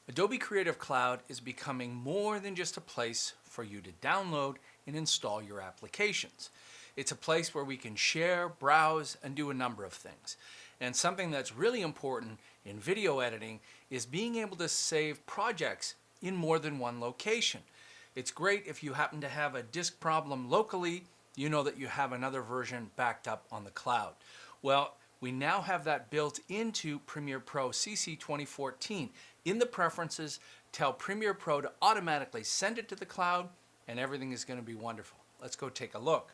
Adobe Creative Cloud is becoming more than just a place for you to download and install your applications. It's a place where we can share, browse, and do a number of things. And something that's really important in video editing is being able to save projects in more than one location. It's great if you happen to have a disk problem locally, you know that you have another version backed up on the cloud. Well, we now have that built into Premiere Pro CC 2014. In the preferences, tell Premiere Pro to automatically send it to the cloud, and everything is going to be wonderful. Let's go take a look.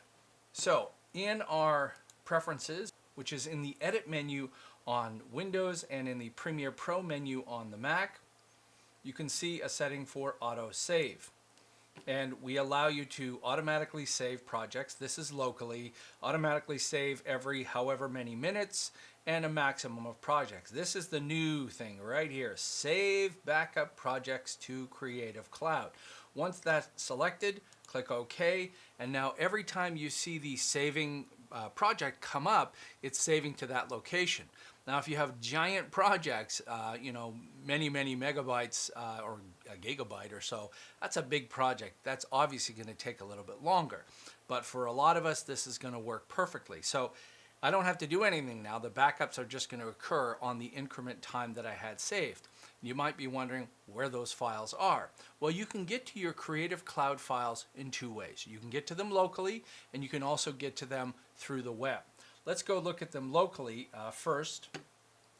So in our preferences, which is in the edit menu on Windows and in the Premiere Pro menu on the Mac, you can see a setting for auto save. And we allow you to automatically save projects. This is locally, automatically save every however many minutes, and a maximum of projects. This is the new thing right here. Save backup projects to Creative Cloud. Once that's selected, click OK, and now every time you see the saving project come up, it's saving to that location. Now if you have giant projects, many megabytes or a gigabyte or so, that's a big project. That's obviously going to take a little bit longer. But for a lot of us, this is going to work perfectly. So I don't have to do anything now. The backups are just going to occur on the increment time that I had saved. You might be wondering where those files are. Well, you can get to your Creative Cloud files in two ways. You can get to them locally, and you can also get to them through the web. Let's go look at them locally first.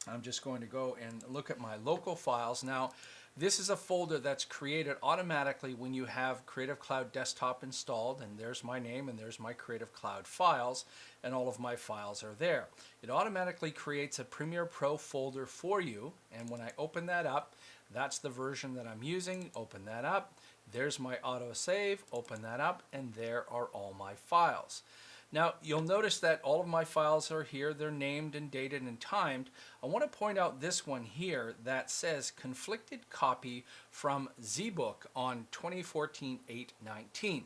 I'm just going to go and look at my local files. Now, this is a folder that's created automatically when you have Creative Cloud Desktop installed, and there's my name and there's my Creative Cloud files, and all of my files are there. It automatically creates a Premiere Pro folder for you, and when I open that up, that's the version that I'm using. Open that up. There's my autosave. Open that up, and there are all my files. Now, you'll notice that all of my files are here. They're named and dated and timed. I want to point out this one here that says conflicted copy from ZBook on 2014-8/19.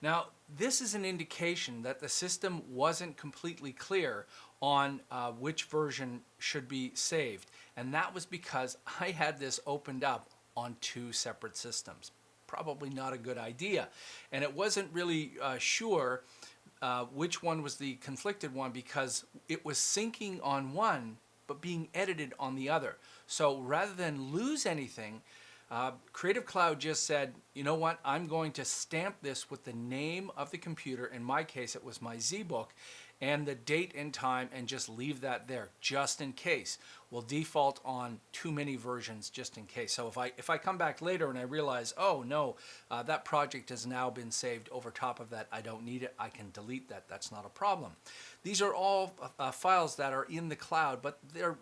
Now, this is an indication that the system wasn't completely clear on which version should be saved. And that was because I had this opened up on two separate systems. Probably not a good idea. And it wasn't really sure which one was the conflicted one because it was syncing on one but being edited on the other. So rather than lose anything, Creative Cloud just said, you know what, I'm going to stamp this with the name of the computer. In my case, it was my ZBook, and the date and time, and just leave that there just in case. We'll default on too many versions just in case. So if I come back later and I realize, oh no, that project has now been saved over top of that, I don't need it, I can delete that. That's not a problem. These are all files that are in the cloud, but they're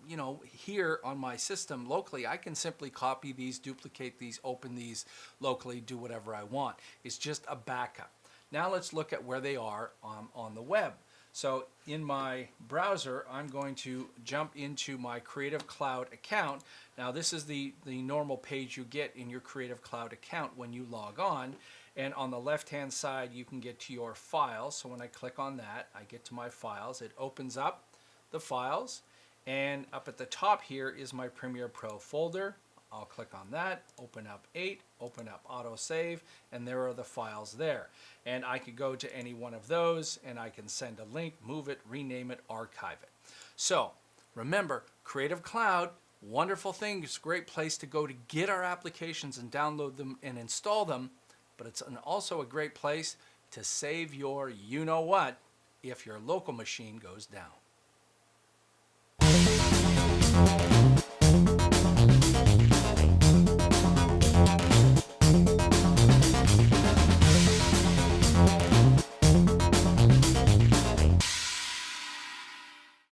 here on my system locally. I can simply copy these, duplicate these, open these locally, do whatever I want. It's just a backup. Now let's look at where they are on the web. So in my browser, I'm going to jump into my Creative Cloud account. Now this is the normal page you get in your Creative Cloud account when you log on. And on the left-hand side, you can get to your files. So when I click on that, I get to my files. It opens up the files. And up at the top here is my Premiere Pro folder. I'll click on that, open up 8, open up autosave, and there are the files there. And I could go to any one of those, and I can send a link, move it, rename it, archive it. So remember, Creative Cloud, wonderful thing. It's a great place to go to get our applications and download them and install them, but it's also a great place to save your you-know-what if your local machine goes down.